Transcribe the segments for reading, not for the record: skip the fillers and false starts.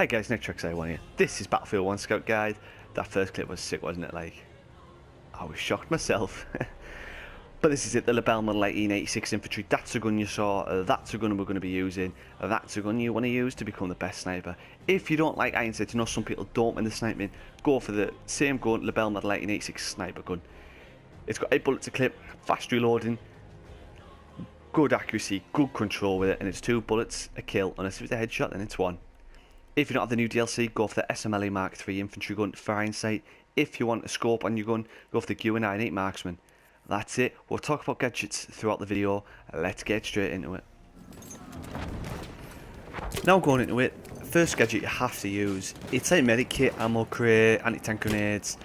Hi guys, NickTrix81 here. This is Battlefield 1 Scout Guide. That first clip was sick, wasn't it? Like, I was shocked myself. But this is it, the Lebel Model 1886 Infantry. That's a gun you saw, that's a gun we're going to be using, that's a gun you want to use to become the best sniper. If you don't like iron sights, you know some people don't in the sniping, go for the same gun, Lebel Model 1886 sniper gun. It's got 8 bullets a clip, fast reloading, good accuracy, good control with it, and it's 2 bullets a kill. Unless it's a headshot, then it's 1. If you don't have the new DLC, go for the SMLE Mark III infantry gun for iron sight. If you want a scope on your gun, go for the GUI-98 marksman. That's it. We'll talk about gadgets throughout the video. Let's get straight into it. Now going into it, first gadget you have to use, it's a medic kit, ammo crate, anti-tank grenades.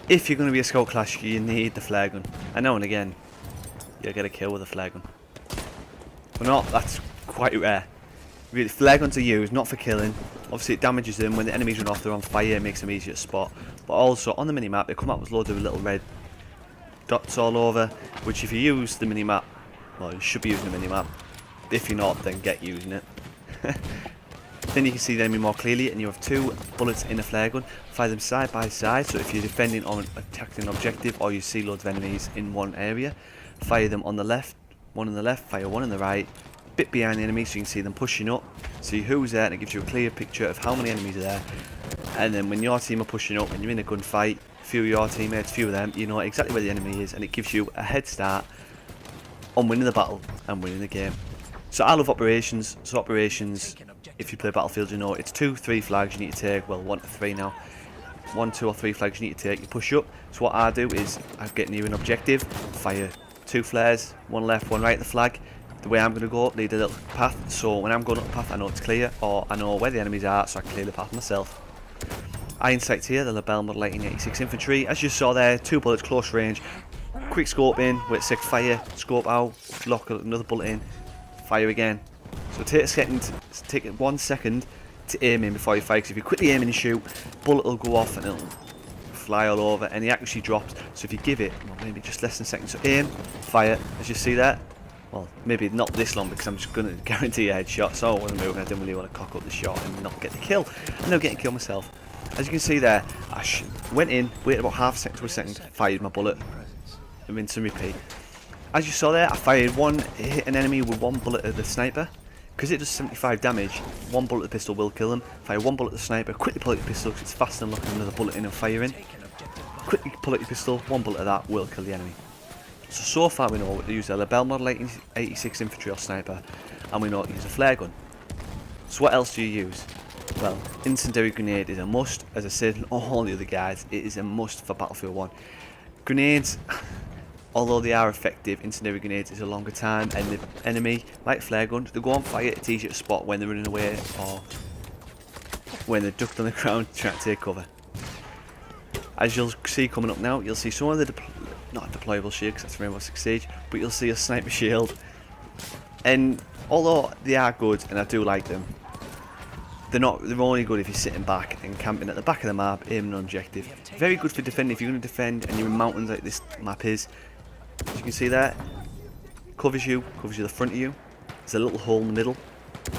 If you're going to be a scout class, you need the flare gun. And now and again, you'll get a kill with a flare gun. But not, that's quite rare. Really, flare guns are used, not for killing. Obviously it damages them. When the enemies run off, they're on fire, it makes them easier to spot. But also, on the minimap, they come out with loads of little red dots all over, which if you use the minimap, well, you should be using the minimap. If you're not, then get using it. Then you can see the enemy more clearly, and you have 2 bullets in a flare gun. Fire them side by side, so if you're defending on attacking an objective, or you see loads of enemies in one area, fire them on the left, one on the left, fire one on the right, bit behind the enemy so you can see them pushing up, see who's there, and it gives you a clear picture of how many enemies are there. And then when your team are pushing up and you're in a gunfight, few of your teammates, few of them, you know exactly where the enemy is, and it gives you a head start on winning the battle and winning the game. So I love operations. So operations, if you play Battlefield, you know it's 2, 3 flags you need to take. Well, 1 to 3 now. 1, 2 or 3 flags you need to take. You push up. So what I do is I get near an objective, fire 2 flares, 1 left, 1 right of the flag. The way I'm going to go, lead a little path, so when I'm going up the path I know it's clear, or I know where the enemies are, so I clear the path myself. Iron sights here, the Lebel Model 1886 Infantry. As you saw there, 2 bullets, close range, quick scope in, with 6 fire, scope out, lock another bullet in, fire again. So take 1 second to aim in before you fire, because if you quickly aim and shoot, bullet will go off and it'll fly all over, and the accuracy drops. So if you give it, well, maybe just less than a second, so aim, fire, as you see there. Well, maybe not this long because I'm just going to guarantee a headshot, so I wasn't moving. I didn't really want to cock up the shot and not get the kill. I know getting a kill myself. As you can see there, I went in, waited about half a second to a second, fired my bullet, and rinse and repeat. As you saw there, I fired hit an enemy with 1 bullet at the sniper. Because it does 75 damage, 1 bullet at the pistol will kill them. Fire 1 bullet at the sniper, quickly pull out your pistol because it's faster than locking another bullet in and firing. Quickly pull out your pistol, 1 bullet of that will kill the enemy. So far we know to use a Lebel Model 1886 Infantry or Sniper, and we know to use a flare gun. So what else do you use? Well, incendiary grenade is a must. As I said in all the other guides, it is a must for Battlefield 1. Grenades, although they are effective, incendiary grenades is a longer time, and the enemy, like flare guns, they go on fire, it's easier to spot when they're running away or when they're ducked on the ground trying to take cover. As you'll see coming up now, you'll see some of the not a deployable shield because that's Rainbow Six Siege, but you'll see a sniper shield. And although they are good and I do like them, they're only good if you're sitting back and camping at the back of the map, aiming on objective. Very good for defending if you're going to defend and you're in mountains like this map is. As you can see there, covers you the front of you. There's a little hole in the middle.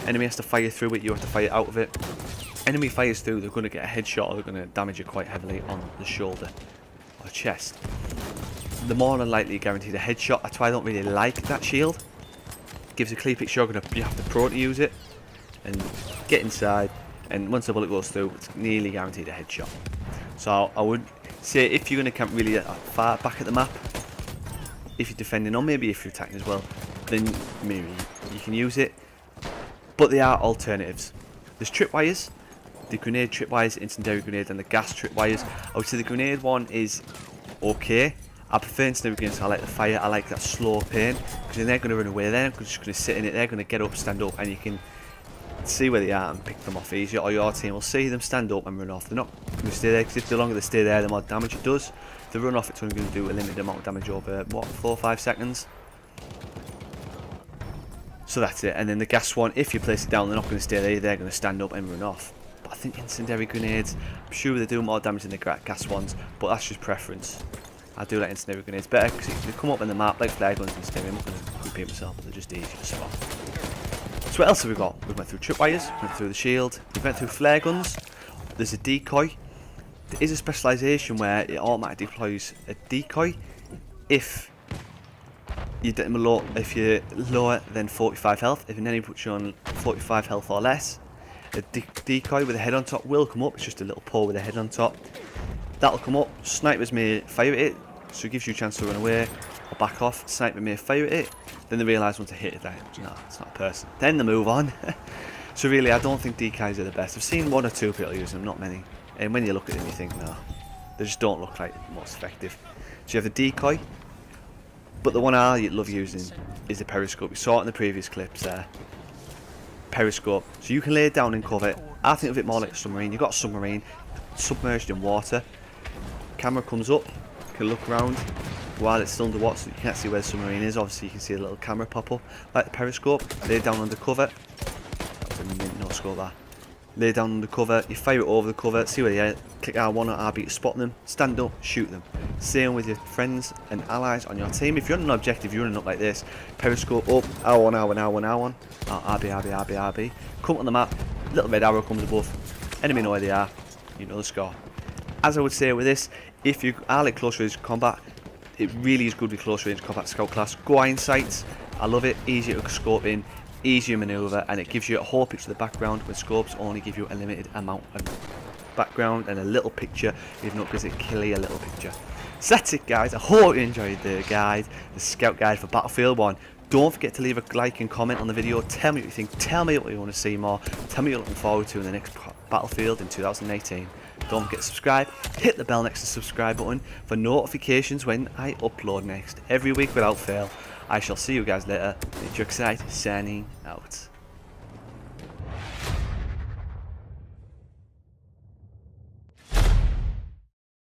Enemy has to fire through it, you have to fire out of it. Enemy fires through, they're going to get a headshot or they're going to damage you quite heavily on the shoulder or chest. The more than likely guaranteed a headshot. That's why I don't really like that shield. Gives a clear picture, you have to pro to use it and get inside, and once the bullet goes through, it's nearly guaranteed a headshot. So I would say if you're going to camp really far back at the map, if you're defending or maybe if you're attacking as well, then maybe you can use it. But there are alternatives. There's tripwires, the grenade tripwires, incendiary grenade, and the gas tripwires. I would say the grenade one is okay. I prefer incendiary grenades, I like the fire, I like that slow pain, because then they're going to run away, they're just going to sit in it, they're going to get up, stand up, and you can see where they are and pick them off easier, or your team will see them stand up and run off. They're not going to stay there, because if the longer they stay there, the more damage it does. If they run off, it's only going to do a limited amount of damage over, what, 4 or 5 seconds? So that's it. And then the gas one, if you place it down, they're not going to stay there, they're going to stand up and run off. But I think incendiary grenades, I'm sure they do more damage than the gas ones, but that's just preference. I do like incendiary grenades better because they come up in the map like flare guns and incendiary. I'm not going to repeat myself, but they're just easier to spot. So what else have we got? We went through tripwires, went through the shield, we went through flare guns. There's a decoy. There is a specialisation where it automatically deploys a decoy if if you're lower than 45 health. If an enemy puts you on 45 health or less, a decoy with a head on top will come up. It's just a little pole with a head on top. That'll come up. Snipers may fire at it, so it gives you a chance to run away or back off. Sniper may fire at it, then they realise once they hit it that no, it's not a person. Then they move on. So really, I don't think decoys are the best. I've seen one or two people use them, not many. And when you look at them, you think, no, they just don't look like the most effective. So you have the decoy, but the one I love using is the periscope. We saw it in the previous clips there. Periscope. So you can lay it down and cover it. I think of it more like a submarine. You've got a submarine submerged in water. Camera comes up, you can look around while it's still under water, so you can't see where the submarine is. Obviously, you can see a little camera pop up like the periscope. Lay down under cover. That was a mint no scope there. Lay down under cover, you fire it over the cover, see where they are, click R1 or RB to spot them, stand up, shoot them. Same with your friends and allies on your team. If you're on an objective, you're running up like this, periscope up, R1, R1, R1, R1, RB, RB, RB, RB. Come on the map, little red arrow comes above, enemy know where they are, you know the score. As I would say with this, if you are like close range combat, it really is good with close range combat scout class. Go iron sights, I love it, easier to scope in, easier manoeuvre, and it gives you a whole picture of the background when scopes only give you a limited amount of background and a little picture, even though it gives a clear little picture. So that's it guys, I hope you enjoyed the guide, the scout guide for Battlefield 1. Don't forget to leave a like and comment on the video, tell me what you think, tell me what you want to see more, tell me what you're looking forward to in the next Battlefield in 2018. Don't forget to subscribe, hit the bell next to the subscribe button for notifications when I upload next, every week without fail. I shall see you guys later. Truckside signing out.